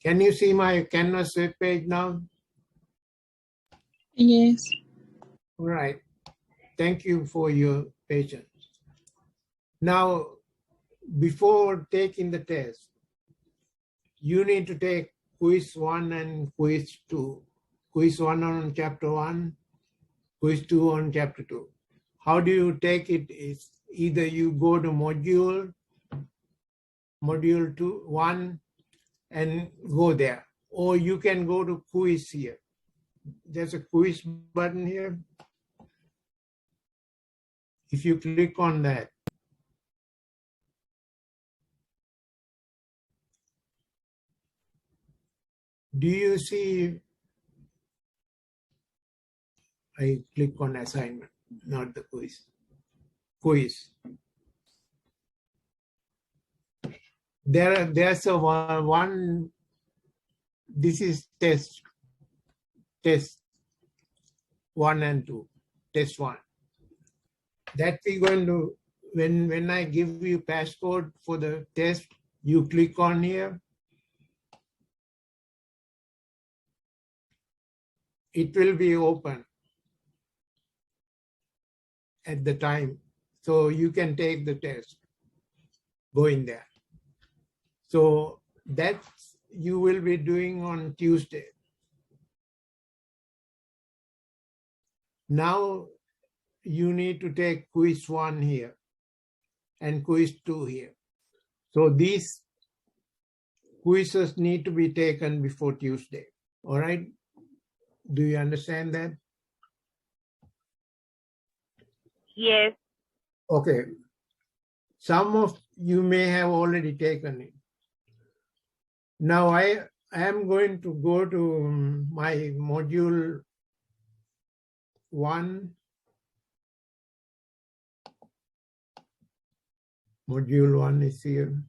Can you see my Canvas web page now? Yes. All right. Thank you for your patience. Now, before taking the test, you need to take quiz 1 and quiz 2. Quiz 1 on chapter 1, quiz 2 on chapter 2. How do you take it? Is either you go to module 1 and go there, or you can go to quiz here. There's a quiz button here. If you click on that, do you see? I click on assignment, not the quiz. Quiz. There's a one. This is test 1 and 2. Test 1. That we're going to, when I give you passcode for the test, you click on here. It will be open at the time, so you can take the test. Go in there. So that you will be doing on Tuesday. Now you need to take quiz 1 here and quiz 2 here. So these quizzes need to be taken before Tuesday. All right? Do you understand that? Yes. Okay. Some of you may have already taken it. Now I am going to go to my module 1. Module 1 is here.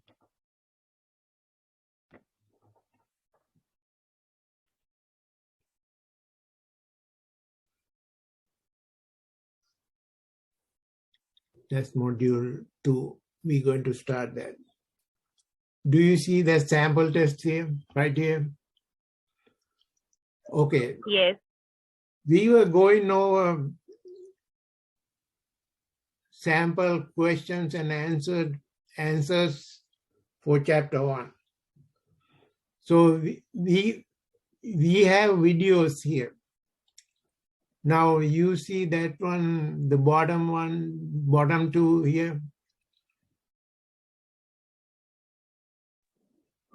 That's module 2. We're going to start that. Do you see the sample test here, right here? Okay. Yes. We were going over sample questions and answers for chapter 1. So we have videos here. Now you see that one, the bottom 2 here.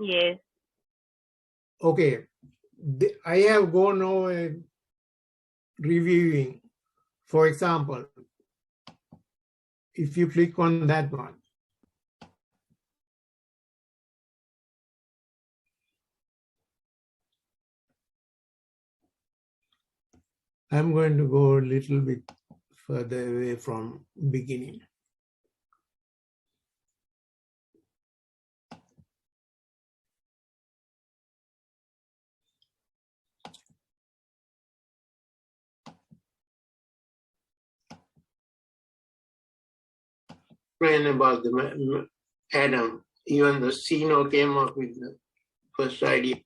Yes. Okay, I have gone over reviewing. For example, if you click on that one, I'm going to go a little bit further away from beginning. About the atom, even the CNO came up with the first idea.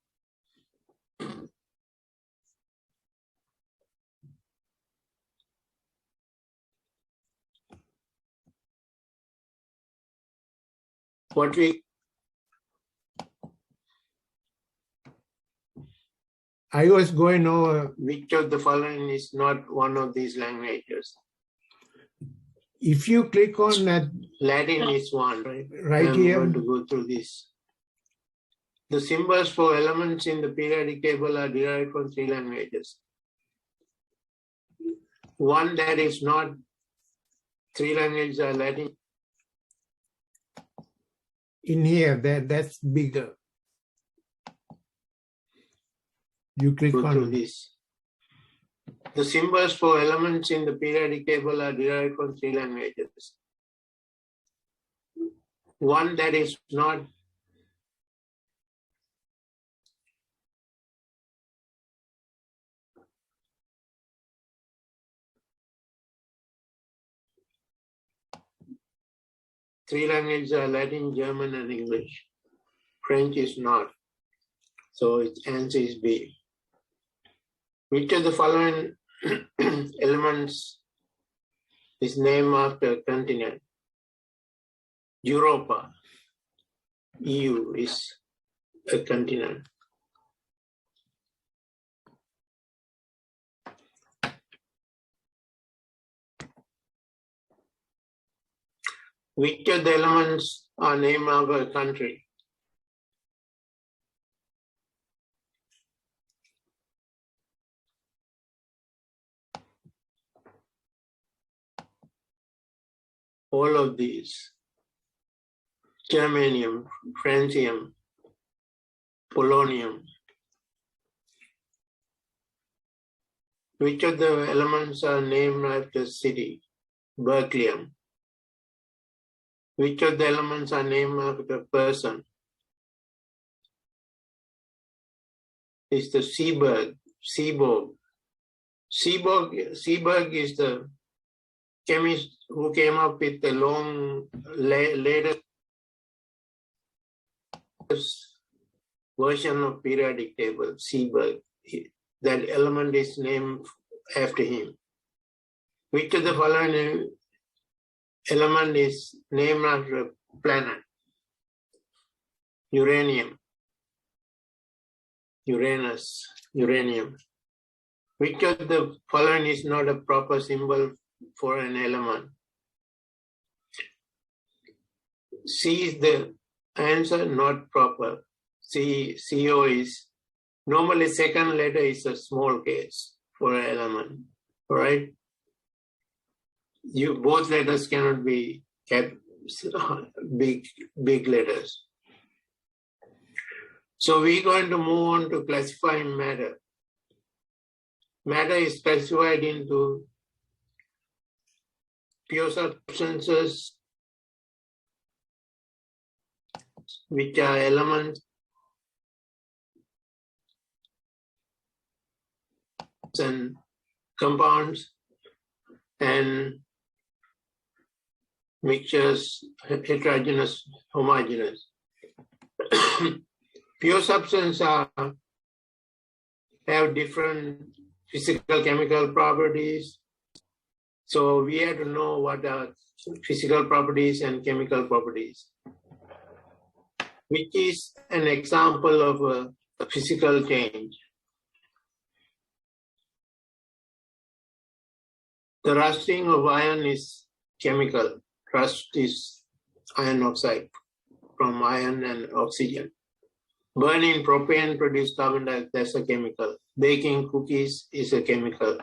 I was going over which of the following is not one of these languages. If you click on that, Latin is one, right here. I'm going to go through this. The symbols for elements in the periodic table are derived from 3 languages. One that is not, 3 languages are Latin. In here, that's bigger. You click on this. The symbols for elements in the periodic table are derived from 3 languages. One that is not, three languages are Latin, German, and English. French is not. So its answer is B. Which of the following elements is named after a continent? Europa, EU is a continent. Which of the elements are named after a country? All of these: germanium, francium, polonium. Which of the elements are named after a city? Berkelium. Which of the elements are named after a person? It's the Seaborg. Seaborg is the chemist who came up with the long, latest version of periodic table, Seaborg. That element is named after him. Which of the following element is named after a planet? Uranium, Uranus, uranium. Which of the following is not a proper symbol for an element? C is the answer, not proper. CO is, normally second letter is a small case for an element, all right? Both letters cannot be kept big letters. So we're going to move on to classifying matter. Matter is classified into pure substances, which are elements, and compounds, and mixtures, heterogeneous, homogeneous. Pure substances have different physical, chemical properties. So we have to know what are physical properties and chemical properties, which is an example of a physical change. The rusting of iron is chemical. Rust is iron oxide from iron and oxygen. Burning propane produces carbon dioxide, that's a chemical. Baking cookies is a chemical.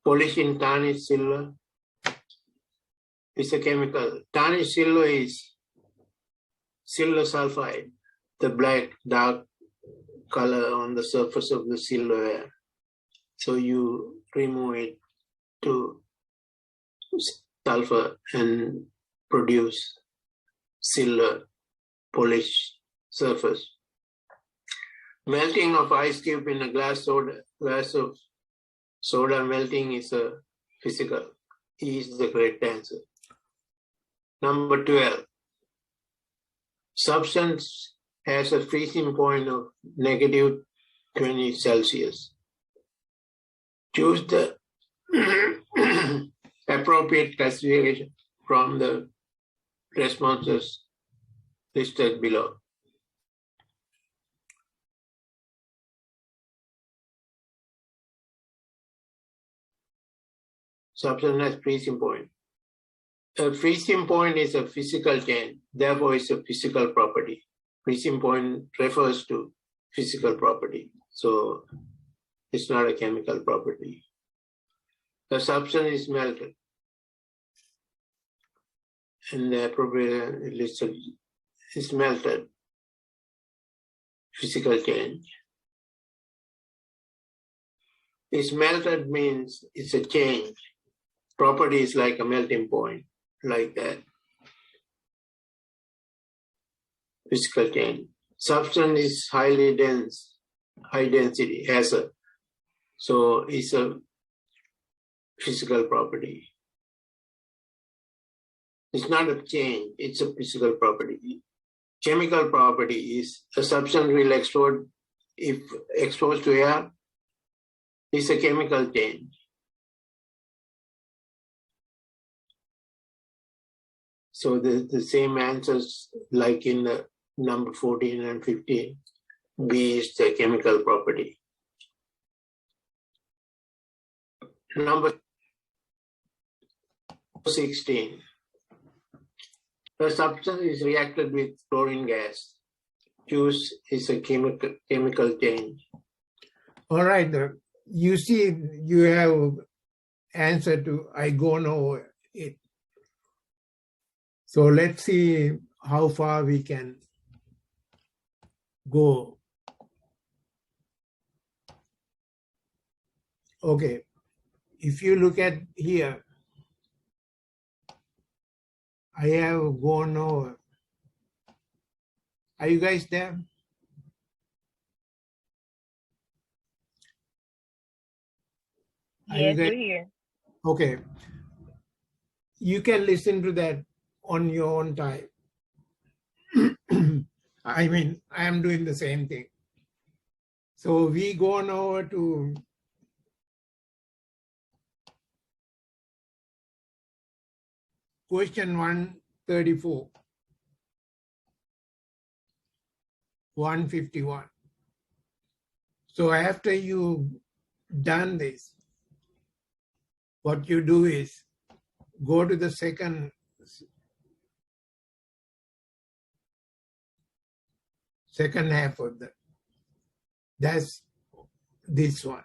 Polishing tarnished silver is a chemical. Tarnished silver is silver sulfide, the black, dark color on the surface of the silverware. So you remove it to sulfur and produce silver polished surface. Melting of ice cube in a glass of soda melting is a physical. E is the correct answer. Number 12. Substance has a freezing point of -20 Celsius. Choose the appropriate classification from the responses listed below. Substance has freezing point. A freezing point is a physical change, therefore it's a physical property. Freezing point refers to physical property, so it's not a chemical property. The substance is melted, and the appropriate listed is melted. Physical change. It's melted means it's a change. Property is like a melting point, like that. Physical change. Substance is highly dense, high density, so it's a physical property. It's not a change, it's a physical property. chemical property is a substance will explode if exposed to air. It's a chemical change. So the same answers like in the number 14 and 15. B is the chemical property. Number 16. The substance is reacted with chlorine gas. Choose is a chemical change. All right. You see, you have answer to I go know it. So let's see how far we can go. Okay. If you look at here, I have gone over. Are you guys there? Are you Yes, guys? we're here. Okay. You can listen to that on your own time. I mean, I am doing the same thing. So we go on over to question 134, 151. So after you done this, what you do is go to the second half of that's this one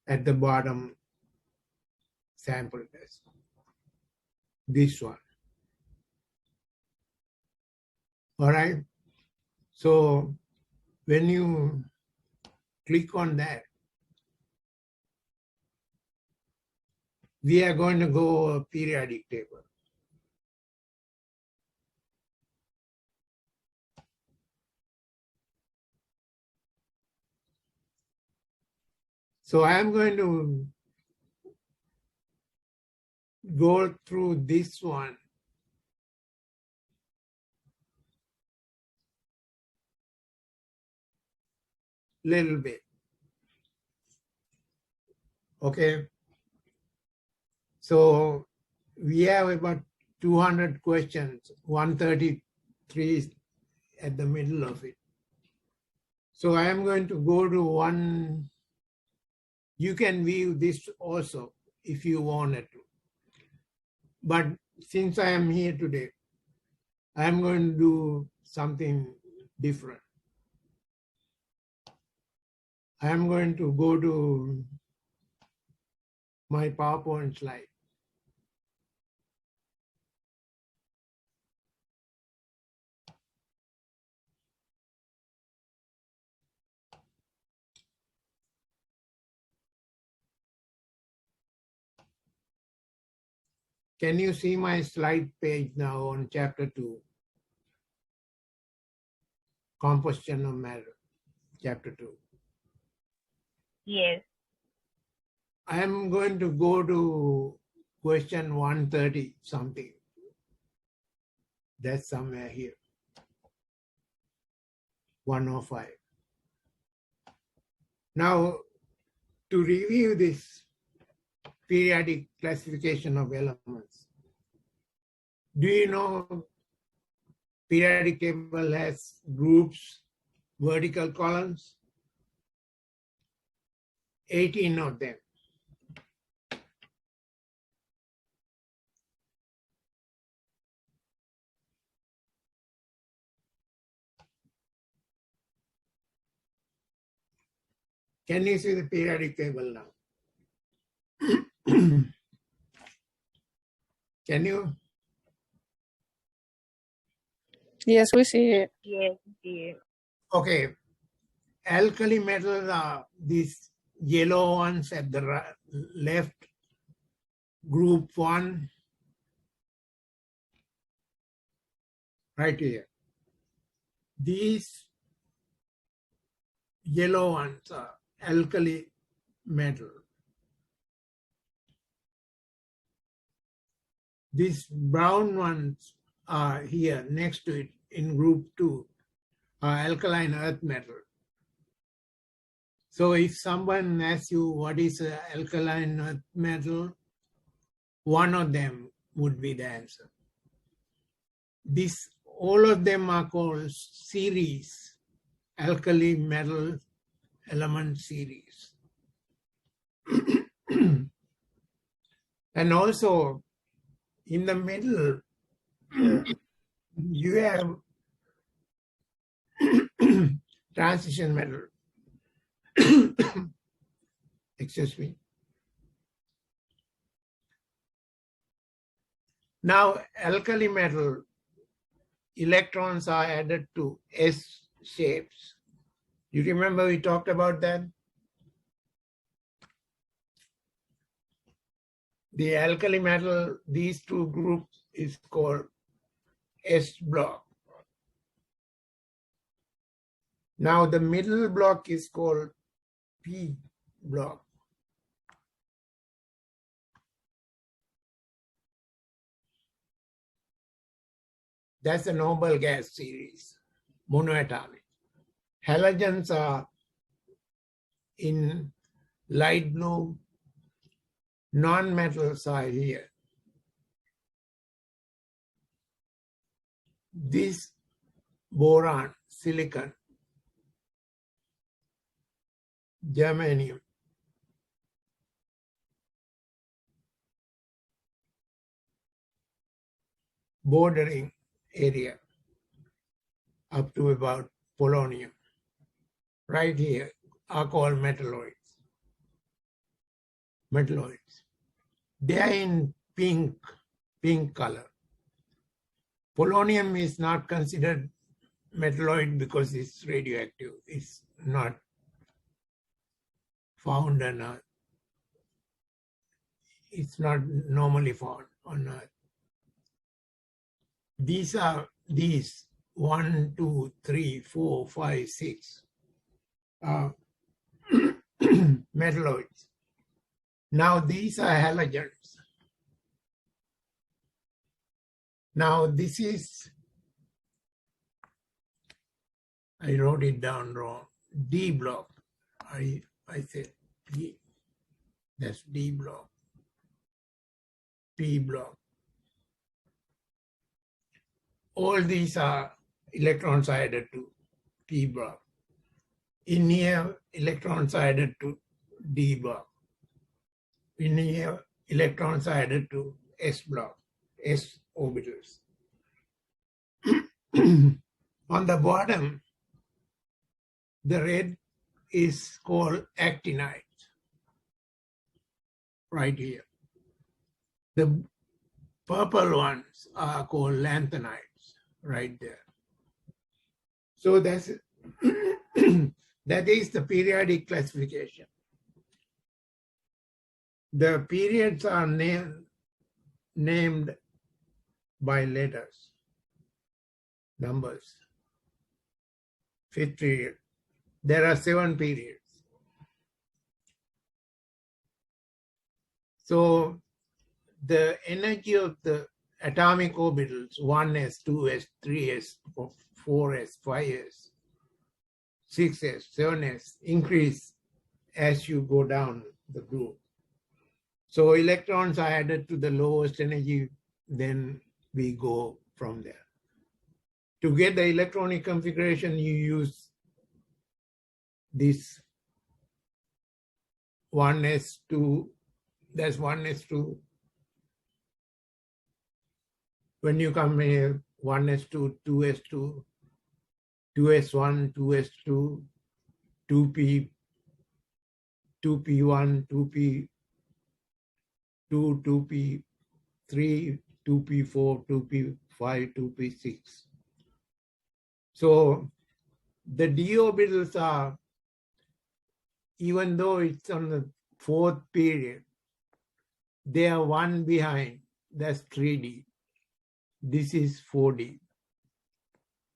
at the bottom sample test. This one. All right. So when you click on that, we are going to go a periodic table. So I am going to go through this one little bit. Okay. So we have about 200 questions, 133 is at the middle of it. So I am going to go to one. You can view this also if you wanted to. But since I am here today, I am going to do something different. I am going to go to my PowerPoint slide. Can you see my slide page now on chapter 2? Composition of matter, chapter 2. Yes. I am going to go to question 130 something. That's somewhere here. 105. Now, to review this periodic classification of elements, do you know periodic table has groups, vertical columns? 18 of them. Can you see the periodic table now? Can you? Yes, we see it. Yes, dear. Okay. Alkali metals are these yellow ones at the left, group 1, right here. These yellow ones are alkali metal. These brown ones are here next to it in group 2 are alkaline earth metal. So if someone asks you what is an alkaline earth metal, one of them would be the answer. All of them are called series, alkali metal element series. And also in the middle, you have transition metal. Excuse me. Now, alkali metal electrons are added to S shapes. You remember we talked about that? The alkali metal, these two groups is called S block. Now the middle block is called P block. That's a noble gas series, monoatomic. Halogens are in light blue, non-metals are here. This boron, silicon, germanium, bordering area up to about polonium, right here are called metalloids. Metalloids. They are in pink color. Polonium is not considered metalloid because it's radioactive. It's not found on Earth. It's not normally found on Earth. These 1, 2, 3, 4, 5, 6 metalloids. Now these are halogens. Now this is, I wrote it down wrong, D block. I said P, that's D block, P block. All these are electrons added to P block. In here, electrons added to D block. In here, electrons added to S block, S orbitals. On the bottom, the red is called actinide, right here. The purple ones are called lanthanides, right there. So that's that is the periodic classification. The periods are named by letters, numbers. Fifth period. There are 7 periods. So the energy of the atomic orbitals, 1s, 2s, 3s, 4s, 5s, 6s, 7s, increase as you go down the group. So electrons are added to the lowest energy, then we go from there. To get the electronic configuration, you use this 1s2, that's 1s2. When you come here, 1s2, 2s2, 2s1, 2s2, 2p, 2p1, 2p2, 2p3, 2p4, 2p5, 2p6. So the d orbitals are, even though it's on the 4th period, they are 1 behind. That's 3d. This is 4d.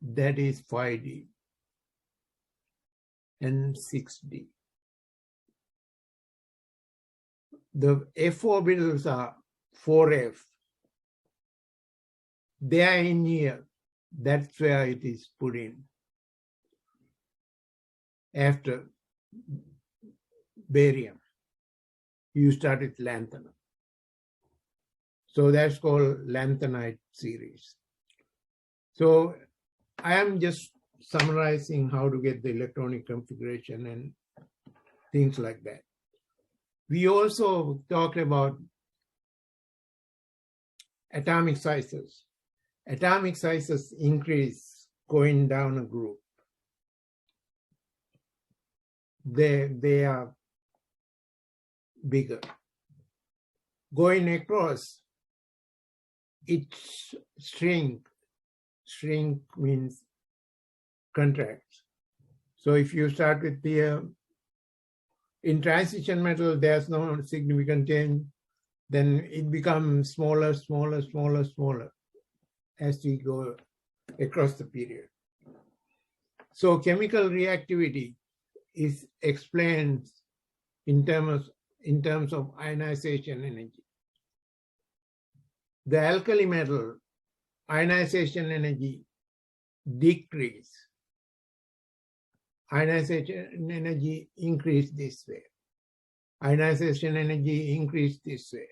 That is 5d and 6d. The f orbitals are 4f, They are in here. That's where it is put in. After barium, you start with lanthanum. So that's called lanthanide series. So I am just summarizing how to get the electronic configuration and things like that. We also talked about atomic sizes. Atomic sizes increase going down a group. They are bigger. Going across, it shrink. Shrink means contracts. So if you start with the, in transition metal, there's no significant change, then it becomes smaller, smaller, smaller, smaller as we go across the period. So chemical reactivity is explained in terms of ionization energy. The alkali metal ionization energy decrease. Ionization energy increase this way. Ionization energy increase this way.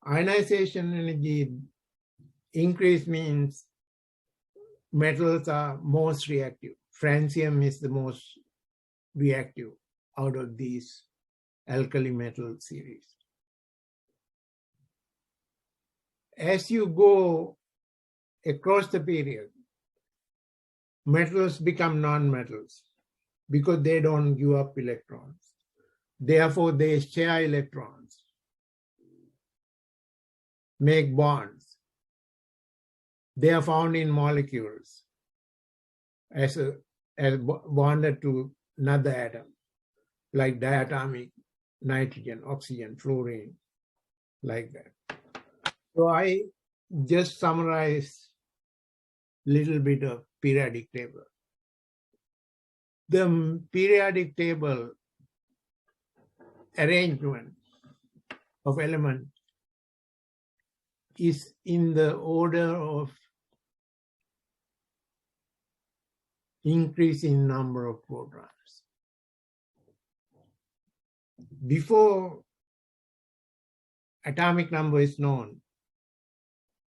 Ionization energy increase means metals are most reactive. Francium is the most reactive out of these alkali metal series. As you go across the period, metals become non-metals because they don't give up electrons. Therefore, they share electrons, make bonds. They are found in molecules as bonded to another atom, like diatomic, nitrogen, oxygen, fluorine, like that. So I just summarize a little bit of periodic table. The periodic table arrangement of elements is in the order of increasing number of protons. Before atomic number is known,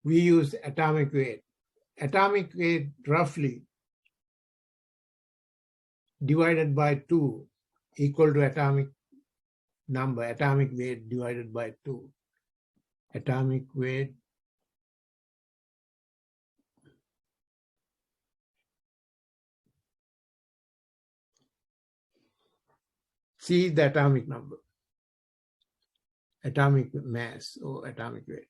we use atomic weight. Atomic weight roughly divided by 2 equal to atomic number, atomic weight divided by 2. Atomic weight C is the atomic number, atomic mass or atomic weight.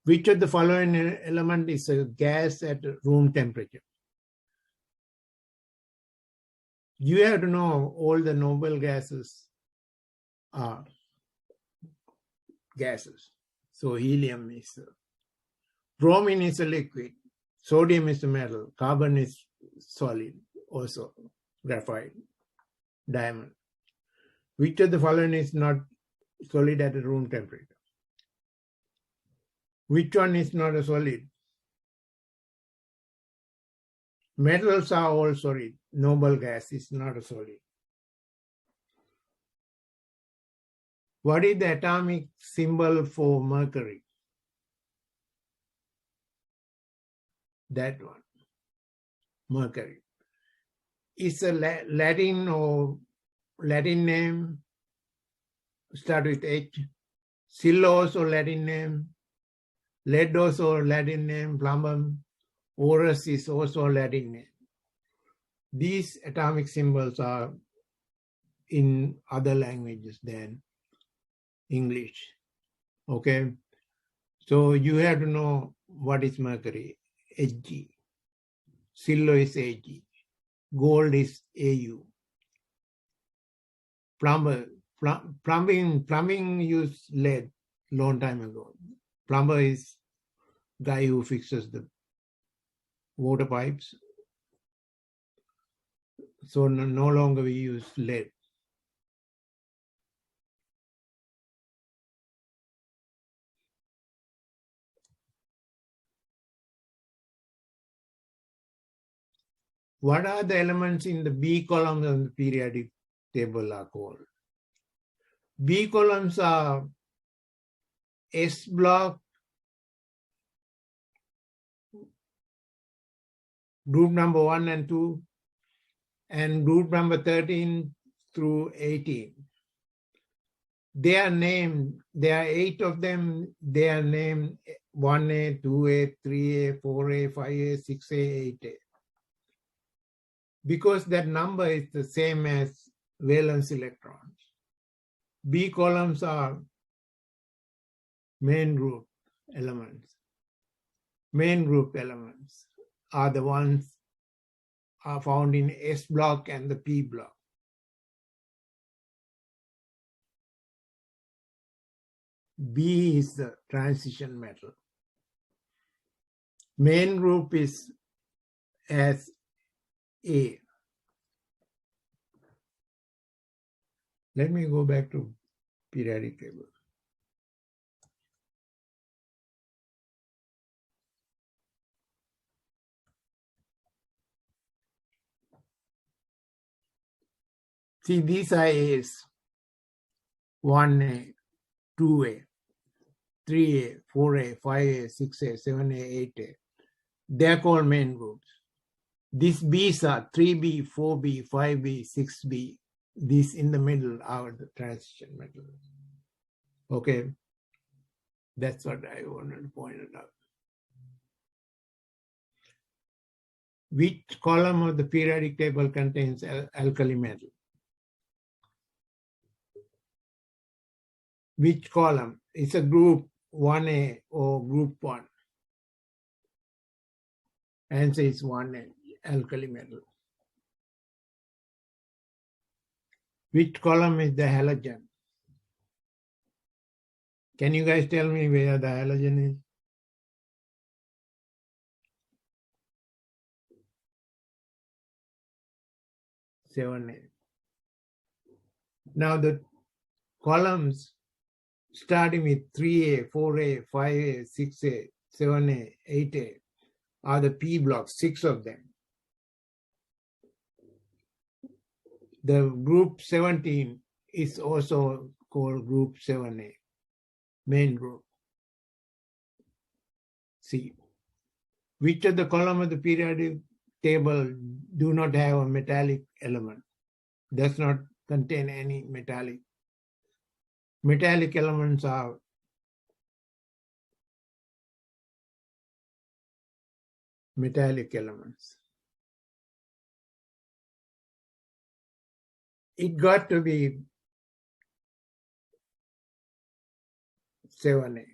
Which of the following element is a gas at room temperature? You have to know all the noble gases are gases. So helium is, bromine is a liquid, sodium is a metal, carbon is solid, also graphite, diamond. Which of the following is not solid at a room temperature? Which one is not a solid? Metals are all solid. Noble gas is not a solid. What is the atomic symbol for mercury? That one, mercury. It's a Latin or Latin name, start with H. Silos or Latin name. Ledos or Latin name, plumbum. Orus is also a Latin name. These atomic symbols are in other languages than English. Okay, so you have to know what is mercury. Hg. Silo is Ag. Gold is Au. Plumbing used lead long time ago. Plumber is guy who fixes the water pipes. So no longer we use lead. What are the elements in the B columns of the periodic table are called? B columns are S block, group number 1 and 2, and group number 13 through 18. They are named, there are 8 of them, they are named 1A, 2A, 3A, 4A, 5A, 6A, 8A. Because that number is the same as valence electrons. B columns are main group elements. Main group elements are the ones are found in S block and the P block. B is the transition metal. Main group is as A. Let me go back to periodic table. See, these are A's. 1A, 2A, 3A, 4A, 5A, 6A, 7A, 8A. They're called main groups. These B's are 3B, 4B, 5B, 6B. These in the middle are the transition metals. Okay, that's what I wanted to point it out. Which column of the periodic table contains alkali metal? Which column? It's a group 1A or group 1. Answer is 1A, alkali metal. Which column is the halogen? Can you guys tell me where the halogen is? Seven A. Now the columns starting with 3A, 4A, 5A, 6A, 7A, 8A are the P blocks, 6 of them. The group 17 is also called group 7A, main group. C. Which of the column of the periodic table do not have a metallic element? Does not contain any metallic. Metallic elements are metallic elements. It got to be 7A.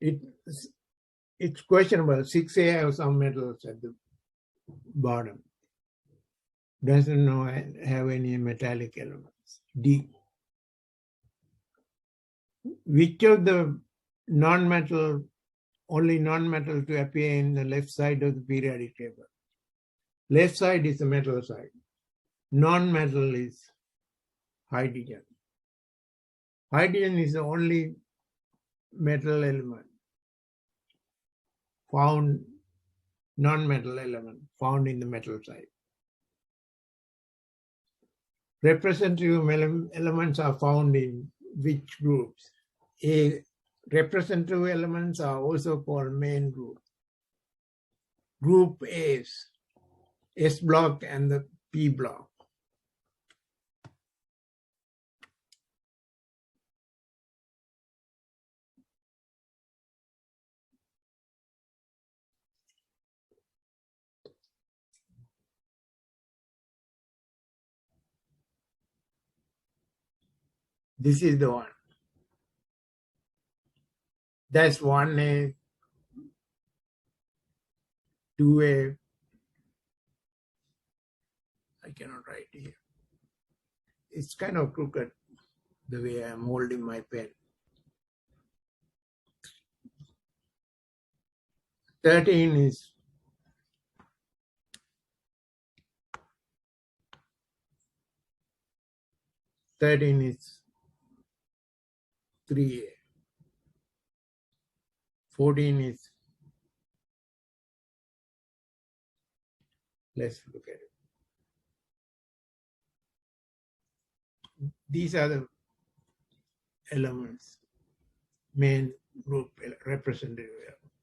It's questionable. 6A have some metals at the bottom. Doesn't have any metallic elements. D. Which of the non-metal, only non-metal to appear in the left side of the periodic table? Left side is the metal side. Non-metal is hydrogen. Hydrogen is the only metal element found, non-metal element found in the metal side. Representative elements are found in which groups? A representative elements are also called main group. Group A's, S block and the P block. This is the one. That's 1A, 2A. I cannot write here. It's kind of crooked the way I'm holding my pen. 13 is is 3A. 14 is Let's look at it. These are the elements, main group representative elements.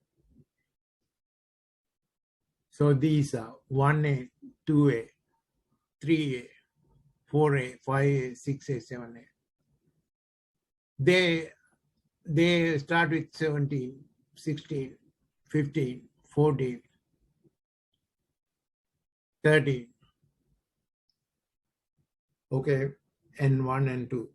So these are 1A, 2A, 3A, 4A, 5A, 6A, 7A. They start with 17, 16, 15, 14, 13. Okay, and 1 and 2.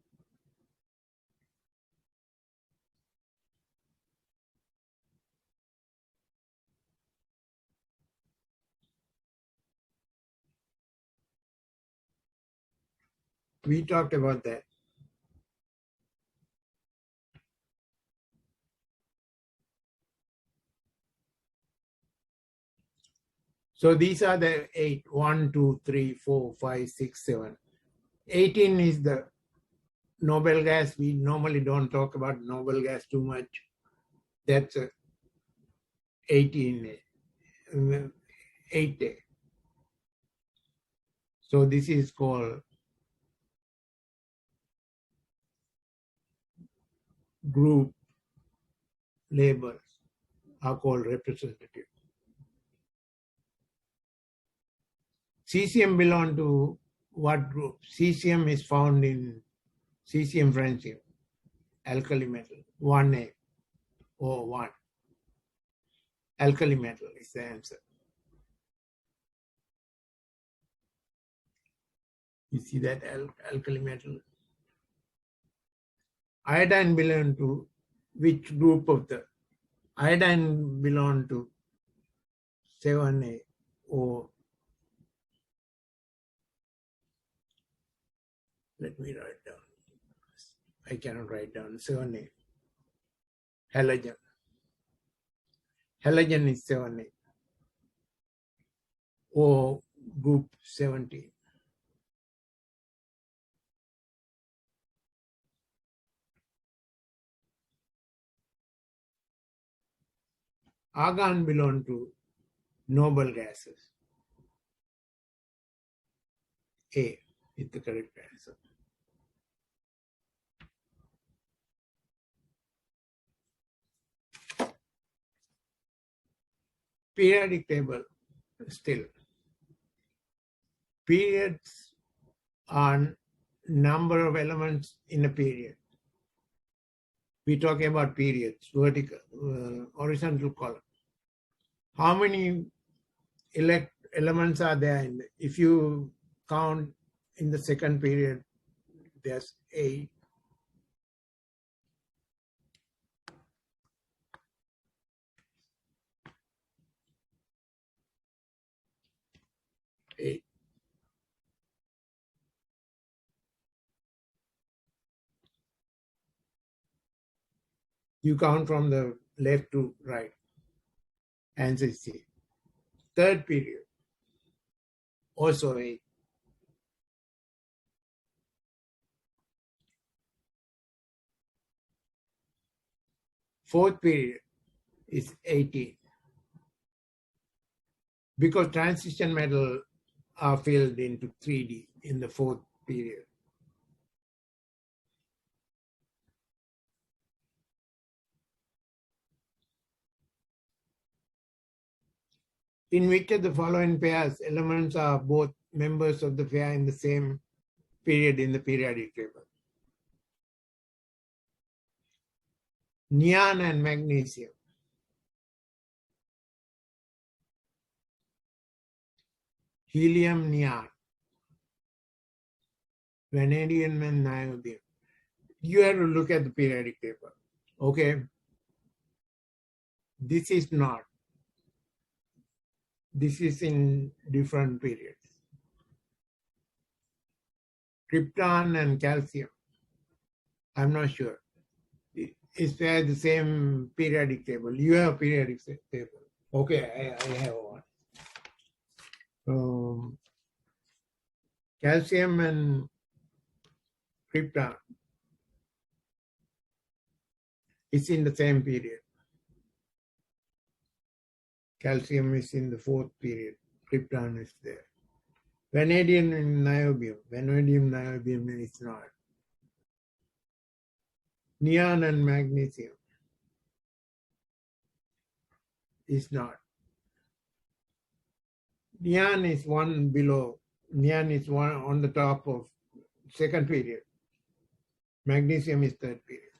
We talked about that. So these are the 8. 1, 2, 3, 4, 5, 6, 7. 18 is the noble gas. We normally don't talk about noble gas too much. That's 18A, 8A. So this is called group labels are called representative. CCM belong to what group? CCM is found in CCM francium, alkali metal, 1A or 1. Alkali metal is the answer. You see that alkali metal? Iodine belong to which group of the? Iodine belong to 7A or, let me write down. I cannot write down 7A. Halogen. Halogen is 7A or group 17. Argon belong to noble gases. A is the correct answer. Periodic table still. Periods are number of elements in a period. We're talking about periods, vertical, horizontal column. How many elements are there? If you count in the second period, there's 8. 8. You count from the left to right. Answer is C. Third period, also 8. Fourth period is 18. Because transition metal are filled into 3D in the fourth period. In which of the following pairs elements are both members of the pair in the same period in the periodic table? Neon and magnesium. Helium, neon. Vanadium and niobium. You have to look at the periodic table. Okay. This is not. This is in different periods. Krypton and calcium. I'm not sure. It's the same periodic table. You have a periodic table. Okay, I have one. Calcium and krypton. It's in the same period. Calcium is in the fourth period. krypton is there. Vanadium and niobium. Vanadium, niobium is not. Neon and magnesium is not. Neon is one below. Neon is one on the top of second period. Magnesium is third period.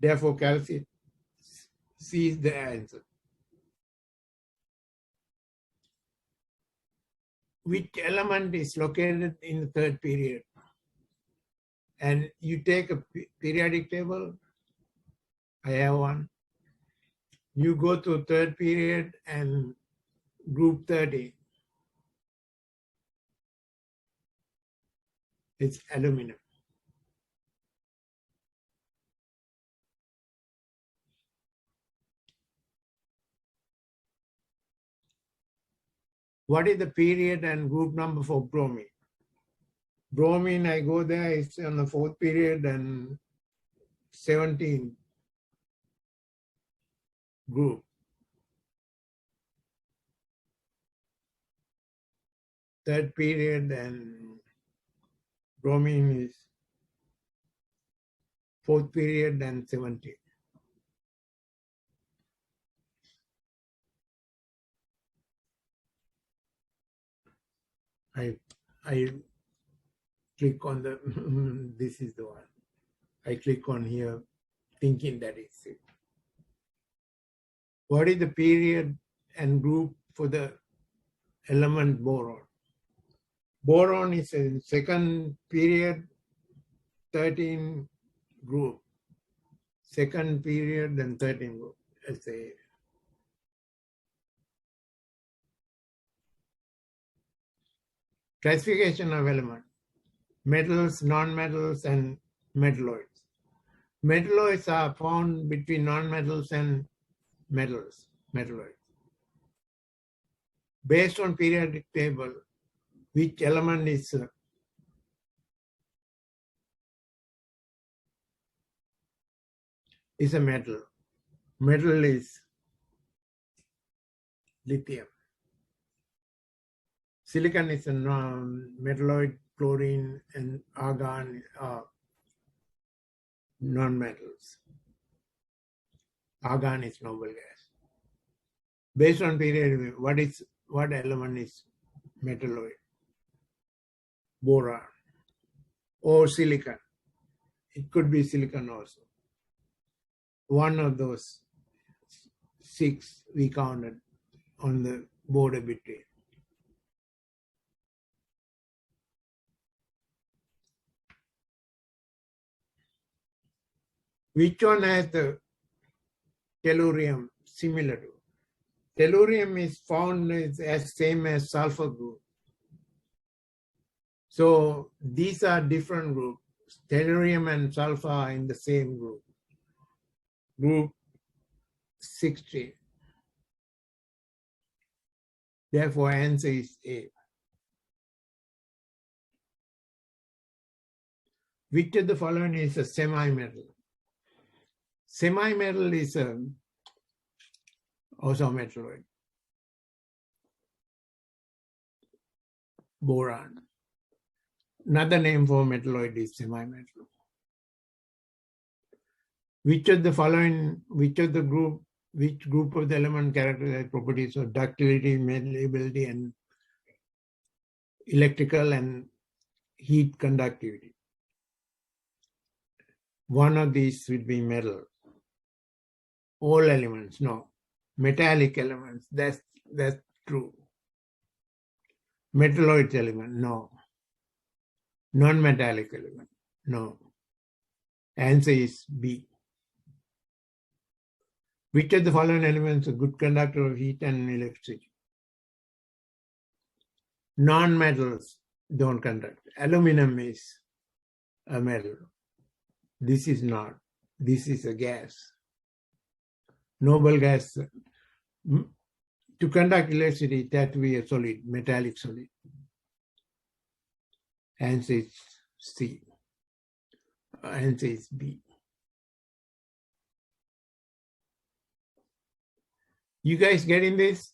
Therefore, calcium C is the answer. Which element is located in the third period? And you take a periodic table. I have one. You go to third period and group 30. It's aluminum. What is the period and group number for bromine? Bromine, I go there, it's on the fourth period and 17 group. Third period and bromine is fourth period and 17. I click on the, this is the one. I click on here thinking that it's it. What is the period and group for the element boron? Boron is a second period, 13 group. Second period and 13 group. Let's say classification of element. Metals, non-metals, and metalloids. Metalloids are found between non-metals and metals, metalloids. Based on periodic table, which element is a metal? Metal is lithium. Silicon is a metalloid, chlorine and argon are non-metals. Argon is noble gas. Based on period, what element is metalloid? Boron or silicon. It could be silicon also. One of those 6 we counted on the border between. Which one has the tellurium similar to? Tellurium is found as same as sulfur group. So these are different groups. Tellurium and sulfur are in the same group. Group 16. Therefore, answer is A. Which of the following is a semi-metal? Semi-metal is also metalloid. Boron. Another name for metalloid is semi-metal. Which of the following, which group of the element characterize properties of ductility, malleability, and electrical and heat conductivity? One of these would be metal. All elements, no. Metallic elements, that's true. Metalloid element, no. Non-metallic element, no. Answer is B. Which of the following elements are good conductor of heat and electricity? Non-metals don't conduct. Aluminum is a metal. This is not. This is a gas. Noble gas. To conduct electricity, it has to be a solid, metallic solid. Answer is C. Answer is B. You guys getting this?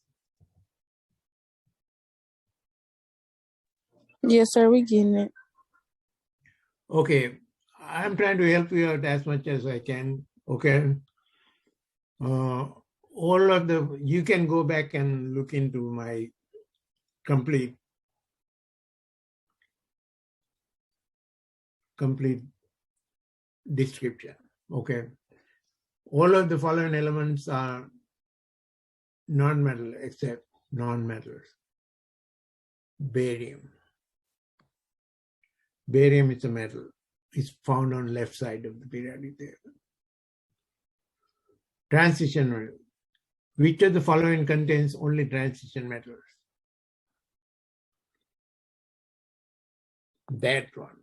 Yes, sir, we getting it. Okay, I'm trying to help you out as much as I can. Okay. All of you can go back and look into my complete description. Okay. All of the following elements are non-metal except non-metals. Barium. Barium is a metal. It's found on left side of the periodic table. Transition metal. Which of the following contains only transition metals? That one.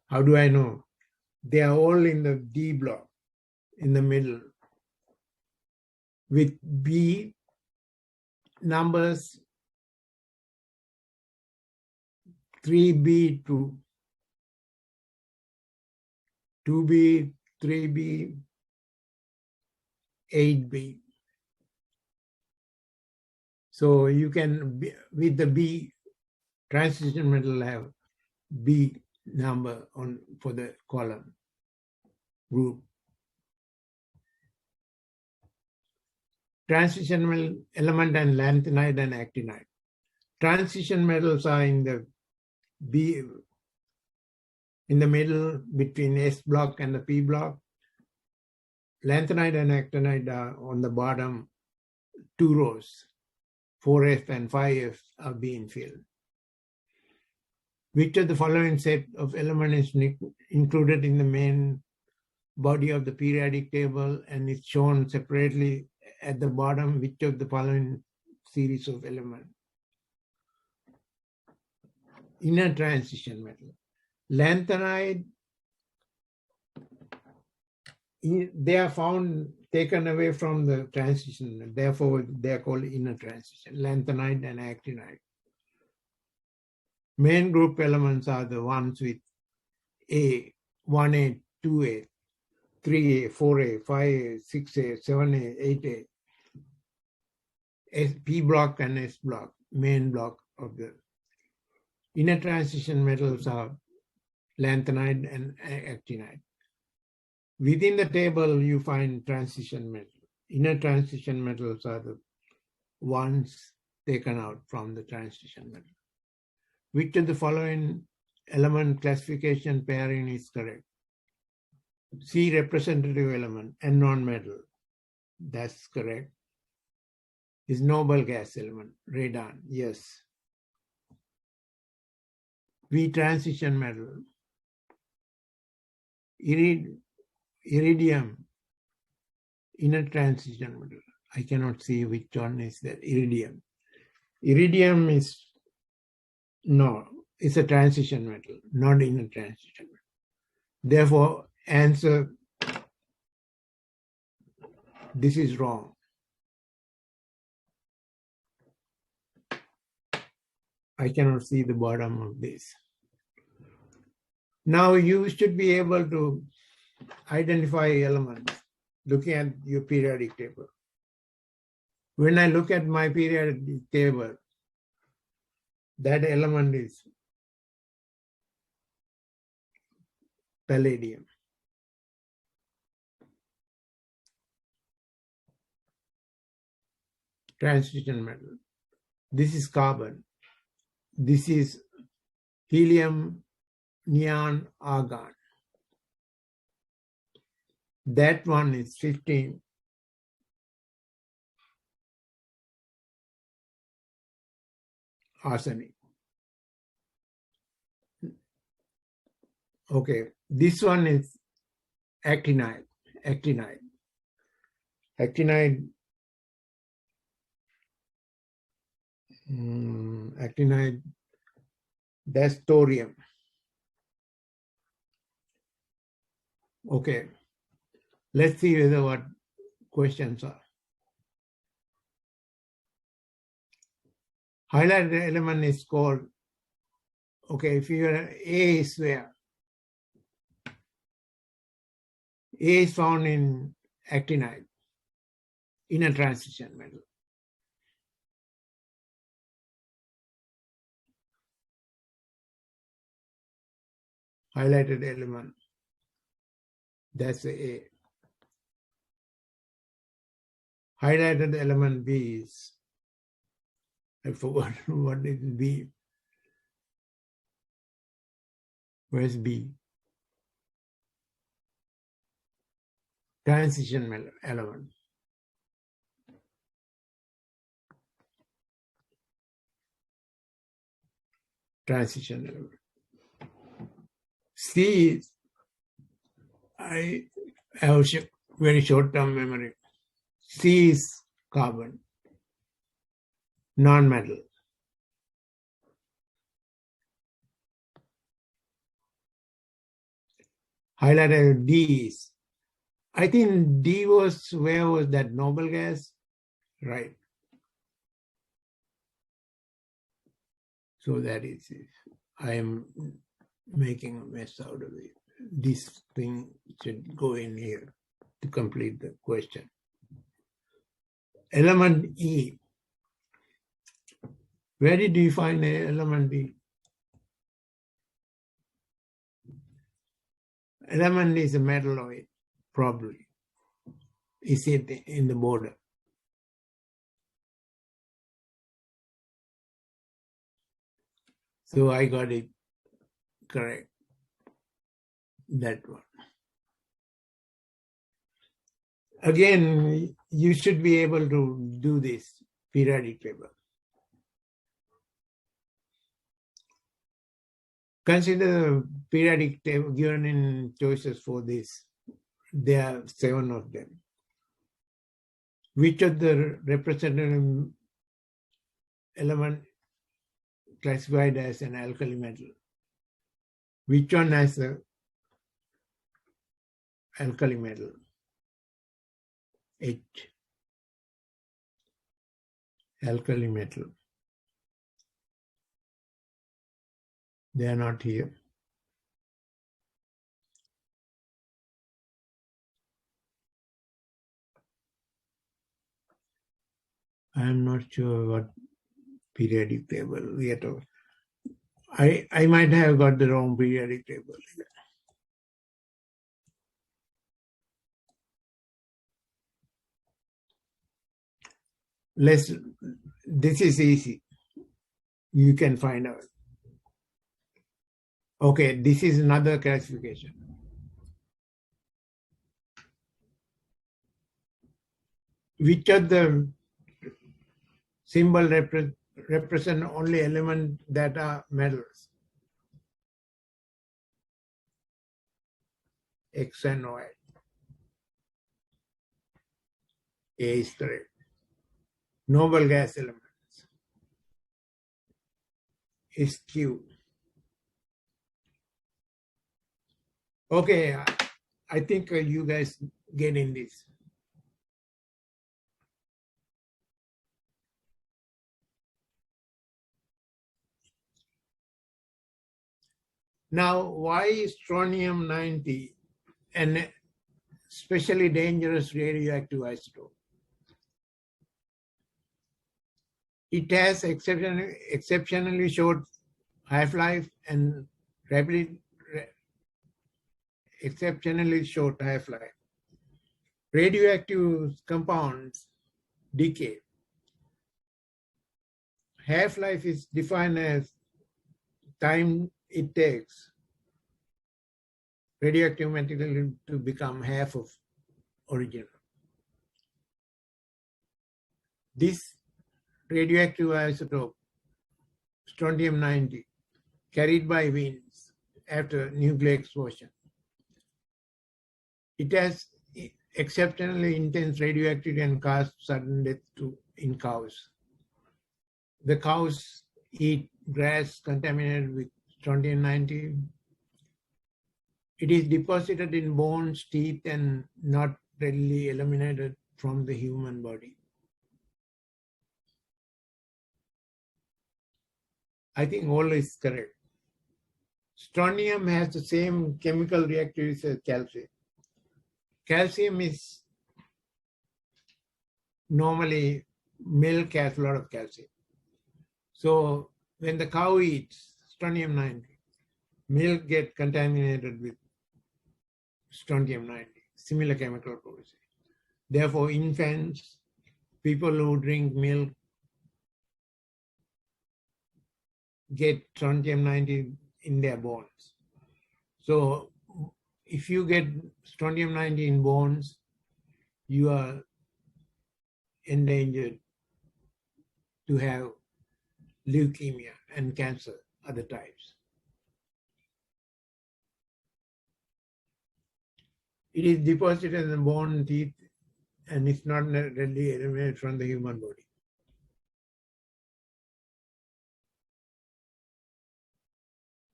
How do I know? They are all in the D block, in the middle, with B numbers 3B to 2B, 3B, 8B. So you can, with the B, transition metal have B number for the column group. Transition metal element and lanthanide and actinide. Transition metals are in the B, in the middle between S block and the P block. Lanthanide and actinide are on the bottom 2 rows. 4F and 5F are being filled. Which of the following set of elements is included in the main body of the periodic table and is shown separately at the bottom? Which of the following series of elements? Inner transition metal. Lanthanide, they are found taken away from the transition, therefore they are called inner transition, lanthanide and actinide. Main group elements are the ones with A, 1A, 2A, 3A, 4A, 5A, 6A, 7A, 8A, P block and S block, main block of the inner transition metals are lanthanide and actinide. Within the table, you find transition metal. Inner transition metals are the ones taken out from the transition metal. Which of the following element classification pairing is correct? C, representative element and non-metal. That's correct. Is noble gas element, radon, yes. V, transition metal. Iridium, inner transition metal. I cannot see which one is that. Iridium. Iridium is, no, it's a transition metal, not inner transition metal. Therefore, answer, this is wrong. I cannot see the bottom of this. Now you should be able to identify elements looking at your periodic table. When I look at my periodic table, that element is palladium. Transition metal. This is carbon. This is helium, neon, argon. That one is 15. Arsenic. Okay, this one is actinide. Actinide. Actinide. Actinide. That's thorium. Okay, let's see whether what questions are. Highlighted element is called, okay, if you are, A is where? A is found in actinide, inner transition metal. highlighted element. That's the A. Highlighted element B is, I forgot what is B. Where's B? Transition element. Transition element. C is, I have very short-term memory. C is carbon, non-metal. Highlighted D is, I think D was, where was that, noble gas? Right. So that is it. I am making a mess out of it. This thing should go in here to complete the question. Element E. Where did you find the element E? Element is a metalloid, probably. Is it in the border? So I got it correct. That one. Again, you should be able to do this periodic table. Consider the periodic table given in choices for this. There are 7 of them. Which of the representative element classified as an alkali metal? Which one has the alkali metal? H. Alkali metal. They are not here. I am not sure what periodic table we are talking. I might have got the wrong periodic table. This is easy. You can find out. Okay, this is another classification. Which of the symbol represent only elements that are metals? X and Y. A is correct. Noble gas elements is Q. Okay, I think you guys get in this. Now, why is strontium-90 an especially dangerous radioactive isotope? It has exceptionally short half-life and exceptionally short half-life. Radioactive compounds decay. Half-life is defined as time it takes radioactive material to become half of original. This radioactive isotope, strontium-90, carried by winds after nuclear explosion. It has exceptionally intense radioactivity and causes sudden death in cows. The cows eat grass contaminated with strontium-90. It is deposited in bones, teeth, and not readily eliminated from the human body. I think all is correct. Strontium has the same chemical reactivity as calcium. Calcium is normally, milk has a lot of calcium. So when the cow eats strontium-90, milk get contaminated with strontium-90, similar chemical process. Therefore, infants, people who drink milk get strontium-90 in their bones. So if you get strontium-90 in bones, you are endangered to have leukemia and cancer, other types. It is deposited in the bone and teeth, and it's not readily eliminated from the human body.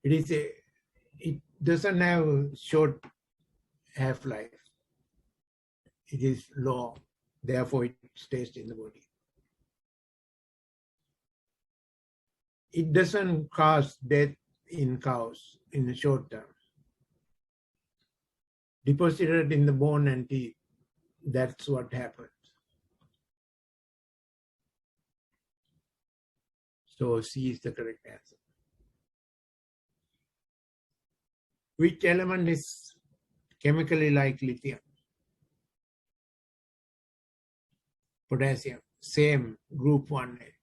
It doesn't have a short half-life. It is long, therefore it stays in the body. It doesn't cause death in cows in the short term. Deposited in the bone and teeth, that's what happens. So C is the correct answer. Which element is chemically like lithium? Potassium, same, group 1A.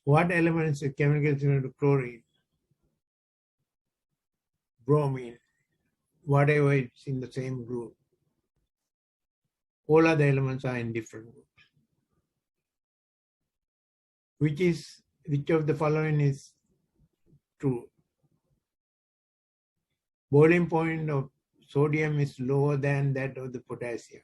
What elements are chemically similar to chlorine? Bromine, whatever it's in the same group. All other elements are in different groups. Which of the following is true? Boiling point of sodium is lower than that of the potassium.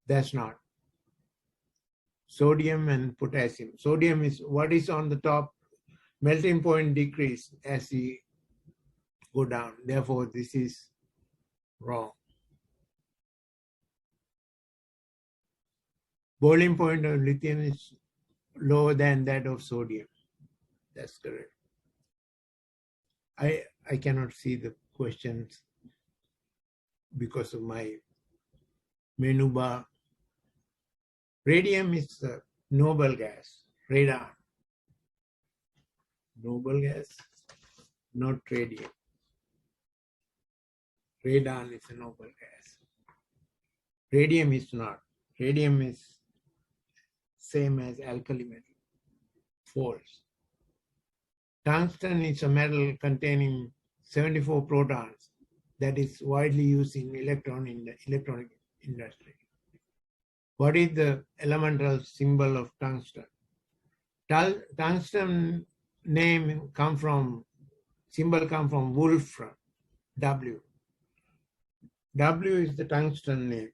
That's not. Sodium and potassium. Sodium is what is on the top. Melting point decrease as you go down. Therefore, this is wrong. Boiling point of lithium is lower than that of sodium. That's correct. I cannot see the questions because of my menu bar. Radium is a noble gas. Radon. Noble gas, not radium. Radon is a noble gas. Radium is not. Radium is same as alkali metal. False. Tungsten is a metal containing 74 protons that is widely used in electronic industry. What is the elemental symbol of tungsten? Tungsten symbol come from wolfram, W. W is the tungsten name.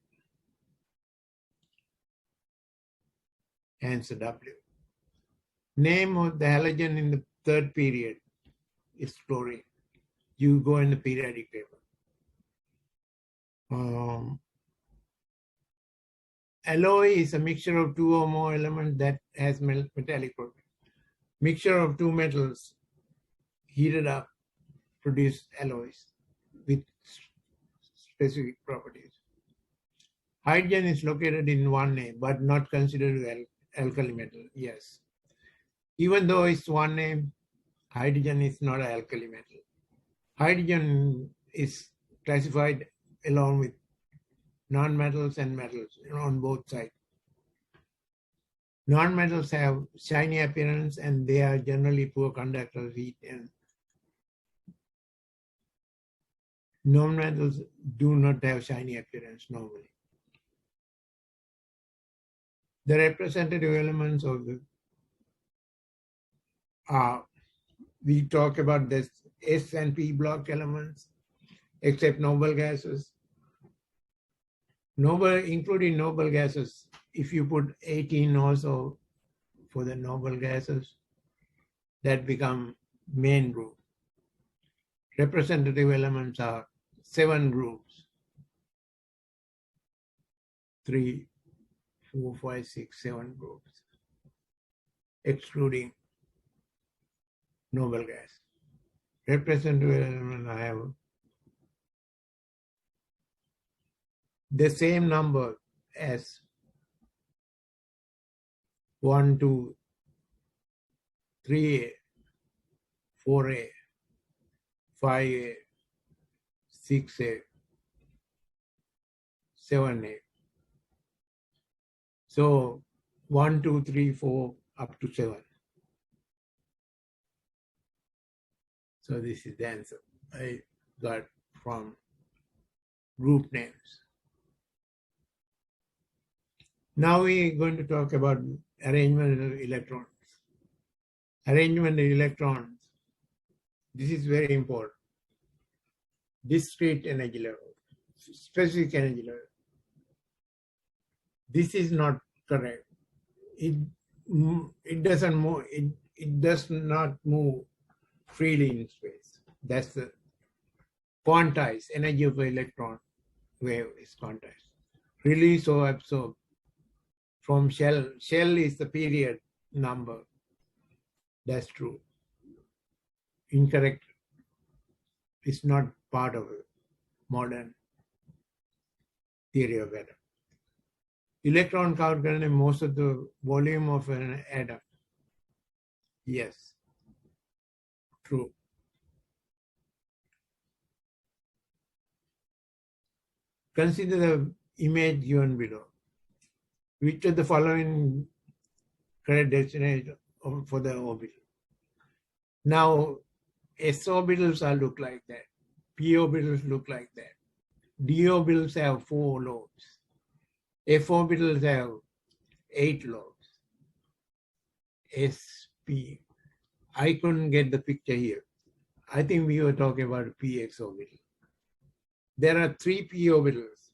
Answer W. Name of the halogen in the third period is fluorine. You go in the periodic table. Alloy is a mixture of two or more elements that has metallic properties. Mixture of two metals heated up produce alloys with specific properties. Hydrogen is located in 1A but not considered alkali metal. Yes. Even though it's 1A, hydrogen is not an alkali metal. Hydrogen is classified along with non-metals and metals on both sides. Non-metals have shiny appearance and they are generally poor conductors of heat, and non-metals do not have shiny appearance normally. The representative elements of the we talk about this S and P block elements, except noble gases. Including noble gases, if you put 18 also for the noble gases, that become main group. Representative elements are 7 groups. 3, 4, 5, 6, 7 groups, excluding noble gas. Representative element I have the same number as 1, 2, 3A, 4A, 5A, 6A, 7A. So 1, 2, 3, 4 up to 7. So this is the answer I got from group names. Now we're going to talk about arrangement of electrons. Arrangement of electrons. This is very important. Discrete energy level, specific energy level. This is not correct. It doesn't move. It does not move freely in space. That's the quantized energy of an electron wave is quantized. Release or absorb from shell. Shell is the period number. That's true. Incorrect. It's not part of a modern theory of atom. Electron count can most of the volume of an atom. Yes. True. Consider the image given below. Which of the following correct destination for the orbital? Now, S orbitals are look like that. P orbitals look like that. D orbitals have 4 lobes. F orbitals have 8 lobes. S, P. I couldn't get the picture here. I think we were talking about a px orbital. There are 3 p orbitals,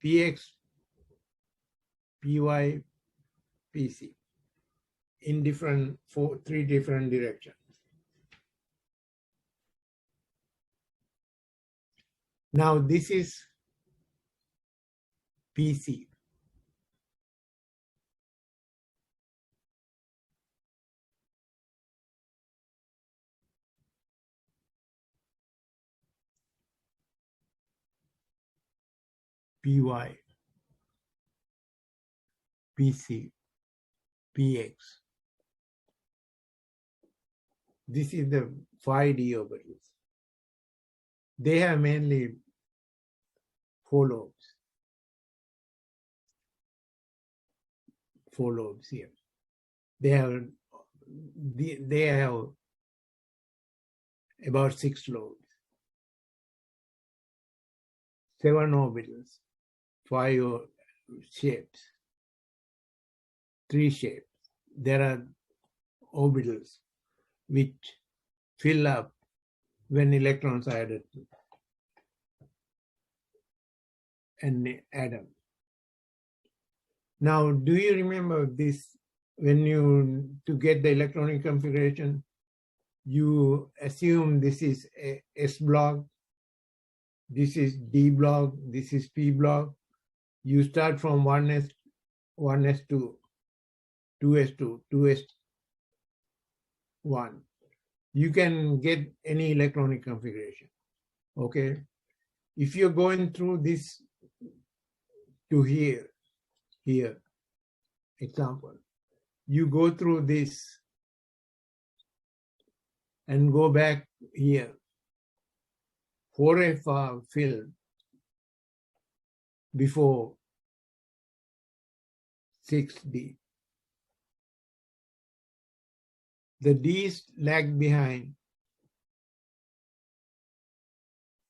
px, py, pc, in 3 different directions. Now this is pc. py, pc, px. This is the 5d orbitals. They have mainly 4 lobes. 4 lobes here. They have about 6 lobes. 7 orbitals, 5 shapes, 3 shapes. There are orbitals which fill up when electrons are added to an atom. Now, do you remember this? To get the electronic configuration, you assume this is a S block, this is D block, this is P block. You start from 1s, 1s2, 2s2, 2s1. You can get any electronic configuration, okay? If you're going through this to here, example, you go through this and go back here. 4F are filled before 6D. The D's lag behind.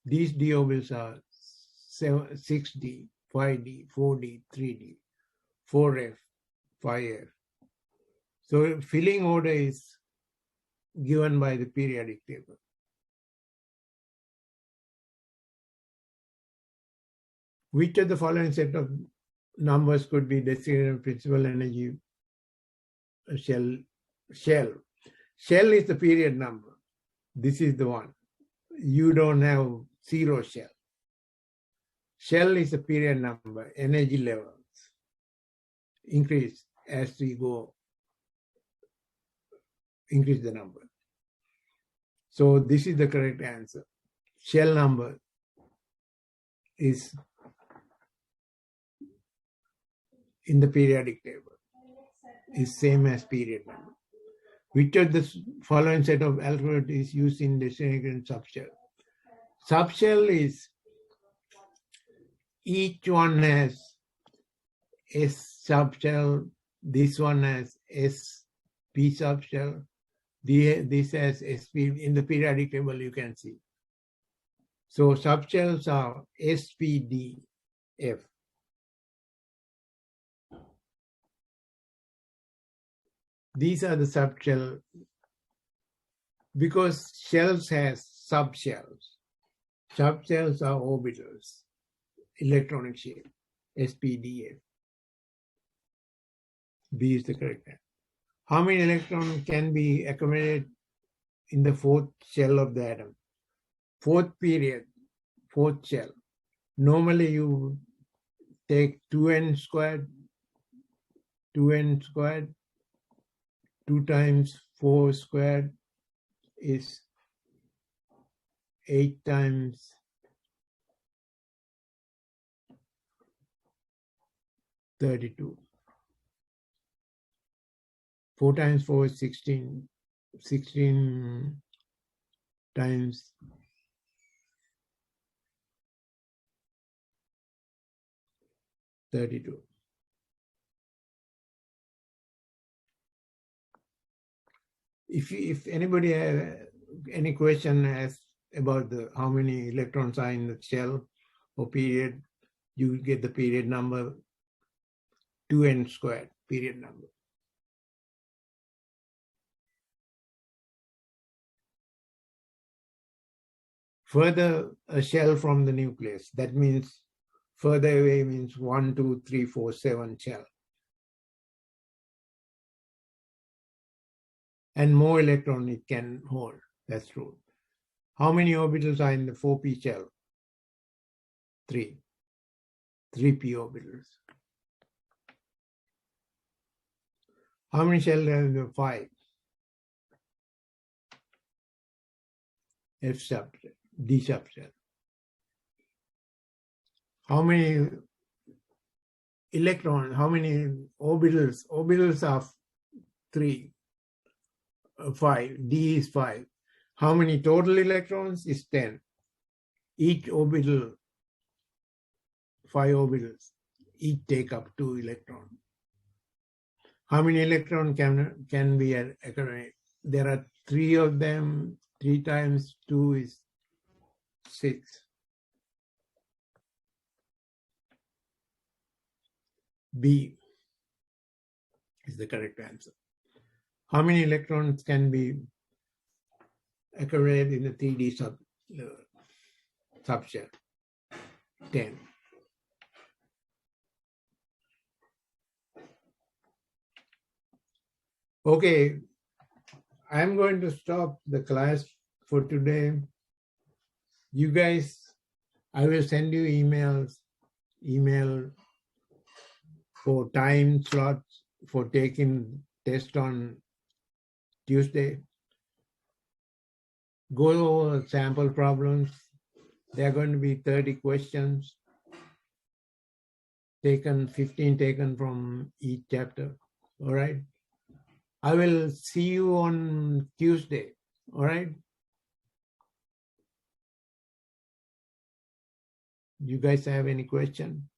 These D orbitals are 6D, 5D, 4D, 3D, 4F, 5F. So filling order is given by the periodic table. Which of the following set of numbers could be designated principal energy shell? Shell is the period number. This is the one. You don't have 0 shell. Shell is the period number, energy levels increase as we go, increase the number. So this is the correct answer. Shell number is in the periodic table is same as period number. Which of the following set of alphabet is used in designating subshell? Subshell is each one has S subshell, this one has S P subshell, this has SP. In the periodic table you can see. So subshells are S, P, D, F. These are the subshell because shells has subshells. Subshells are orbitals, electronic shape, S, P, D, F. B is the correct answer. How many electrons can be accommodated in the fourth shell of the atom? Fourth period, fourth shell. Normally you take 2n squared, 2 times 4 squared is 8 times 32. 4 times 4 is 16. 16 times 32. If anybody has any question as about how many electrons are in the shell or period, you will get the period number 2n squared, period number. Further a shell from the nucleus. That means further away means 1, 2, 3, 4, 7 shell. And more electron it can hold. That's true. How many orbitals are in the 4p shell? 3. 3p orbitals. How many shells are in the 5? F subshell, D subshell. How many electrons, how many orbitals? Orbitals are 3, 5, D is 5. How many total electrons is 10? Each orbital, 5 orbitals, each take up 2 electrons. How many electrons can be accumulated? There are 3 of them. 3 times 2 is 6. B is the correct answer. How many electrons can be accumulated in the 3D subshell? 10. Okay, I'm going to stop the class for today. You guys, I will send you email for time slots for taking test on Tuesday. Go over sample problems. There are going to be 30 questions taken, 15 taken from each chapter. All right. I will see you on Tuesday. All right. You guys have any question?